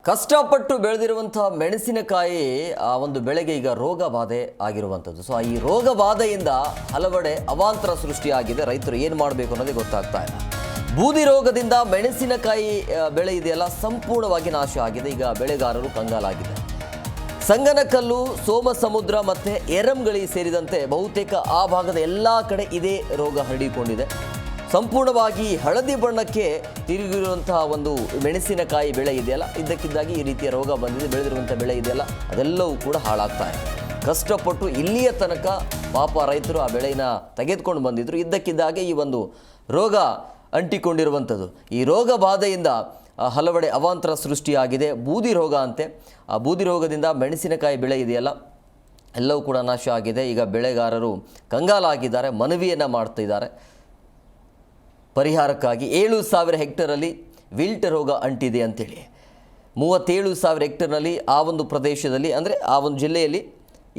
ಕಷ್ಟಪಟ್ಟು ಬೆಳೆದಿರುವಂತಹ ಮೆಣಸಿನಕಾಯಿ ಆ ಒಂದು ಬೆಳೆಗೆ ಈಗ ರೋಗ ಬಾಧೆ ಆಗಿರುವಂಥದ್ದು. ಸೊ ಈ ರೋಗ ಬಾಧೆಯಿಂದ ಹಲವೆಡೆ ಅವಾಂತರ ಸೃಷ್ಟಿಯಾಗಿದೆ. ರೈತರು ಏನು ಮಾಡಬೇಕು ಅನ್ನೋದೇ ಗೊತ್ತಾಗ್ತಾ ಇಲ್ಲ. ಬೂದಿ ರೋಗದಿಂದ ಮೆಣಸಿನಕಾಯಿ ಬೆಳೆ ಇದೆಯಲ್ಲ ಸಂಪೂರ್ಣವಾಗಿ ನಾಶ ಆಗಿದೆ. ಈಗ ಬೆಳೆಗಾರರು ಕಂಗಾಲಾಗಿದೆ. ಸಂಗನಕಲ್ಲು, ಸೋಮಸಮುದ್ರ ಮತ್ತು ಎರಂಗಳಿ ಸೇರಿದಂತೆ ಬಹುತೇಕ ಆ ಭಾಗದ ಎಲ್ಲ ಕಡೆ ಇದೇ ರೋಗ ಹರಡಿಕೊಂಡಿದೆ. ಸಂಪೂರ್ಣವಾಗಿ ಹಳದಿ ಬಣ್ಣಕ್ಕೆ ತಿರುಗಿರುವಂತಹ ಒಂದು ಮೆಣಸಿನಕಾಯಿ ಬೆಳೆ ಇದೆಯಲ್ಲ, ಇದ್ದಕ್ಕಿದ್ದಾಗಿ ಈ ರೀತಿಯ ರೋಗ ಬಂದಿದೆ. ಬೆಳೆದಿರುವಂಥ ಬೆಳೆ ಇದೆಯಲ್ಲ ಅದೆಲ್ಲವೂ ಕೂಡ ಹಾಳಾಗ್ತಾ ಇದೆ. ಕಷ್ಟಪಟ್ಟು ಇಲ್ಲಿಯ ತನಕ ಪಾಪ ರೈತರು ಆ ಬೆಳೆಯನ್ನು ತೆಗೆದುಕೊಂಡು ಬಂದಿದ್ದರು. ಇದ್ದಕ್ಕಿದ್ದಾಗೆ ಈ ಒಂದು ರೋಗ ಅಂಟಿಕೊಂಡಿರುವಂಥದ್ದು. ಈ ರೋಗ ಬಾಧೆಯಿಂದ ಹಲವೆಡೆ ಅವಾಂತರ ಸೃಷ್ಟಿಯಾಗಿದೆ. ಬೂದಿ ರೋಗ ಅಂತೆ. ಆ ಬೂದಿ ರೋಗದಿಂದ ಮೆಣಸಿನಕಾಯಿ ಬೆಳೆ ಇದೆಯಲ್ಲ ಎಲ್ಲವೂ ಕೂಡ ನಾಶ ಆಗಿದೆ. ಈಗ ಬೆಳೆಗಾರರು ಕಂಗಾಲಾಗಿದ್ದಾರೆ, ಮನವಿಯನ್ನು ಮಾಡ್ತಿದ್ದಾರೆ. ಪರಿಹಾರಕ್ಕಾಗಿ 7,000 ಹೆಕ್ಟರಲ್ಲಿ ವಿಲ್ಟ್ ರೋಗ ಅಂಟಿದೆ ಅಂತೇಳಿ 37,000 ಹೆಕ್ಟರ್ನಲ್ಲಿ ಆ ಒಂದು ಪ್ರದೇಶದಲ್ಲಿ ಅಂದರೆ ಆ ಒಂದು ಜಿಲ್ಲೆಯಲ್ಲಿ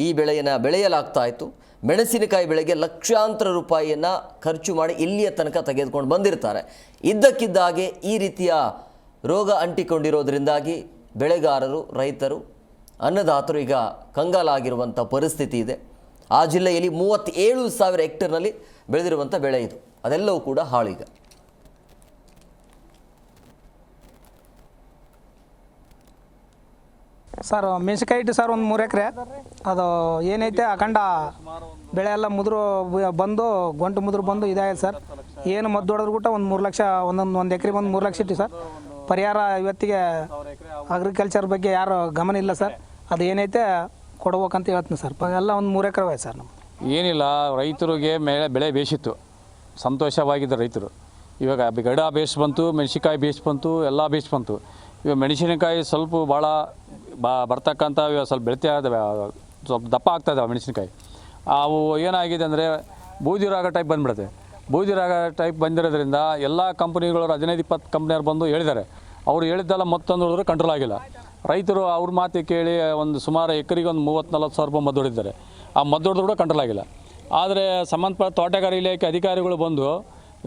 ಈ ಬೆಳೆಯನ್ನು ಬೆಳೆಯಲಾಗ್ತಾ ಇತ್ತು. ಮೆಣಸಿನಕಾಯಿ ಬೆಳೆಗೆ ಲಕ್ಷಾಂತರ ರೂಪಾಯಿಯನ್ನು ಖರ್ಚು ಮಾಡಿ ಇಲ್ಲಿಯ ತನಕ ತೆಗೆದುಕೊಂಡು ಬಂದಿರ್ತಾರೆ. ಇದ್ದಕ್ಕಿದ್ದಾಗೆ ಈ ರೀತಿಯ ರೋಗ ಅಂಟಿಕೊಂಡಿರೋದ್ರಿಂದಾಗಿ ಬೆಳೆಗಾರರು, ರೈತರು, ಅನ್ನದಾತರು ಈಗ ಕಂಗಾಲಾಗಿರುವಂಥ ಪರಿಸ್ಥಿತಿ ಇದೆ. ಆ ಜಿಲ್ಲೆಯಲ್ಲಿ 37,000 ಹೆಕ್ಟರ್ನಲ್ಲಿ ಬೆಳೆದಿರುವಂಥ ಬೆಳೆ ಇದು, ಅದೆಲ್ಲವೂ ಕೂಡ ಹಾಳೀಗ. ಸರ್ ಮೆಣಸಿನಕಾಯಿ ಇಟ್ಟು ಸರ್ ಒಂದು 3 ಎಕರೆ ಅದು ಏನೈತೆ ಅಖಂಡ ಬೆಳೆ ಎಲ್ಲ ಮುದುರು ಬಂದು ಗಂಟು ಮುದುರು ಬಂದು ಇದಾಗಿದೆ ಸರ್. ಏನು ಮದ್ದು ಹೊಡೆದ್ರು ಕೂಡ ಒಂದು 3 ಲಕ್ಷ ಒಂದು ಎಕರೆಗೆ ಒಂದು 3 ಲಕ್ಷ ಇಟ್ಟು ಸರ್. ಪರಿಹಾರ ಇವತ್ತಿಗೆ ಅಗ್ರಿಕಲ್ಚರ್ ಬಗ್ಗೆ ಯಾರು ಗಮನ ಇಲ್ಲ ಸರ್. ಅದು ಏನೈತೆ ಕೊಡ್ಬೇಕಂತ ಹೇಳ್ತೀನಿ ಸರ್. ಎಲ್ಲ ಒಂದು 3 ಎಕರೆ ಆಯ್ತು ಸರ್. ನಮ್ಮ ಏನಿಲ್ಲ, ರೈತರಿಗೆ ಬೆಳೆ ಬೇಸಿತ್ತು, ಸಂತೋಷವಾಗಿದ್ದ ರೈತರು. ಇವಾಗ ಗಿಡ ಬೇಸ್ ಬಂತು, ಮೆಣಸಿನಕಾಯಿ ಬೇಸ್ ಬಂತು, ಎಲ್ಲ ಬೇಸ್ ಬಂತು. ಇವಾಗ ಮೆಣಸಿನಕಾಯಿ ಸ್ವಲ್ಪ ಭಾಳ ಬರ್ತಕ್ಕಂಥ ಇವಾಗ ಸ್ವಲ್ಪ ಬೆಳಿತಾ ಇದ್ದಾವೆ, ಸ್ವಲ್ಪ ದಪ್ಪ ಆಗ್ತಾ ಇದ್ದಾವೆ ಮೆಣಸಿನಕಾಯಿ. ಅವು ಏನಾಗಿದೆ ಅಂದರೆ ಬೂದಿ ರೋಗ ಟೈಪ್ ಬಂದುಬಿಡುತ್ತೆ. ಬೂದಿ ರೋಗ ಟೈಪ್ ಬಂದಿರೋದ್ರಿಂದ ಎಲ್ಲ ಕಂಪ್ನಿಗಳು 15-20 ಕಂಪ್ನಿಯವ್ರು ಬಂದು ಹೇಳಿದ್ದಾರೆ. ಅವ್ರು ಹೇಳಿದ್ದೆಲ್ಲ ಮತ್ತೊಂದು ಹೇಳಿದ್ರು ಕಂಟ್ರೋಲ್ ಆಗಿಲ್ಲ. ರೈತರು ಅವ್ರ ಮಾತು ಕೇಳಿ ಒಂದು ಸುಮಾರು ಎಕರೆಗೆ ಒಂದು 30-40 ಸಾವಿರ ರೂಪಾಯಿ ಮದ್ದು ಹೊಡಿದ್ದಾರೆ. ಆ ಮದ್ದು ಹೊಡೆದ್ರು ಕೂಡ ಕಂಟ್ರೋಲ್ ಆಗಿಲ್ಲ. ಆದರೆ ಸಂಬಂಧಪಟ್ಟ ತೋಟಗಾರಿಕೆ ಇಲಾಖೆ ಅಧಿಕಾರಿಗಳು ಬಂದು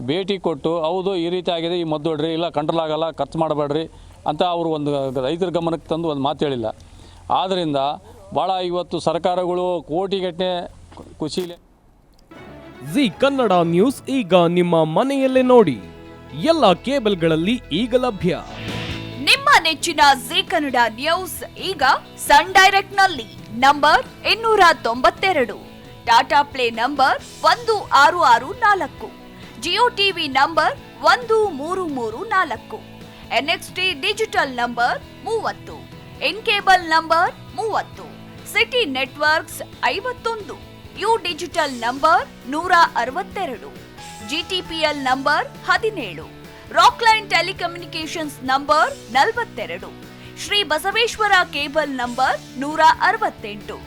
ಭೇಟಿ ಕೊಟ್ಟು ಹೌದು ಈ ರೀತಿ ಆಗಿದೆ, ಈ ಮದ್ದು ಹೊಡ್ರಿ, ಇಲ್ಲ ಕಂಟ್ರೋಲ್ ಆಗಲ್ಲ, ಖರ್ಚು ಮಾಡಬೇಡ್ರಿ ಅಂತ ಅವರು ಒಂದು ರೈತರ ಗಮನಕ್ಕೆ ತಂದು ಒಂದು ಮಾತು ಹೇಳಿಲ್ಲ. ಆದ್ದರಿಂದ ಭಾಳ ಇವತ್ತು ಸರ್ಕಾರಗಳು ಕೋಟಿಗಟ್ಟಲೆ ಖುಷಿಲಿ. ಜಿ ಕನ್ನಡ ನ್ಯೂಸ್ ಈಗ ನಿಮ್ಮ ಮನೆಯಲ್ಲೇ ನೋಡಿ. ಎಲ್ಲ ಕೇಬಲ್ಗಳಲ್ಲಿ ಈಗ ಲಭ್ಯ. ನಿಮ್ಮ ನೆಚ್ಚಿನ ಜಿ ಕನ್ನಡ ನ್ಯೂಸ್ ಈಗ ಸನ್ ಡೈರೆಕ್ಟ್ ನಲ್ಲಿ number 292, Tata play number 1664, Jio TV number 1334, NXT digital number 30, in cable number 30, city networks 51, U digital number 162, GTPL number 17, Rockline telecommunications number 42, Shri Basaveshwara cable number 168,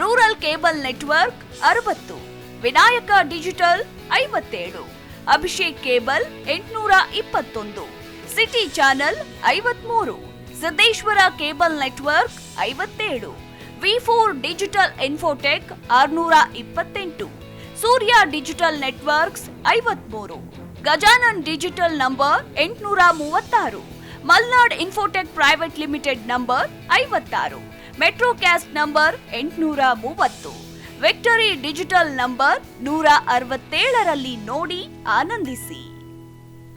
rural cable network 60, Vinayaka digital 57, Abhishek cable 821, city channel 53, Siddeshwara cable network 57, V4 digital Infotech 628, Surya digital networks 53, Gajanan digital number 836, Malnad Infotech Private Limited number 56, Metrocast number 830, Victory Digital number 167ರಲ್ಲಿ ನೋಡಿ ಆನಂದಿಸಿ.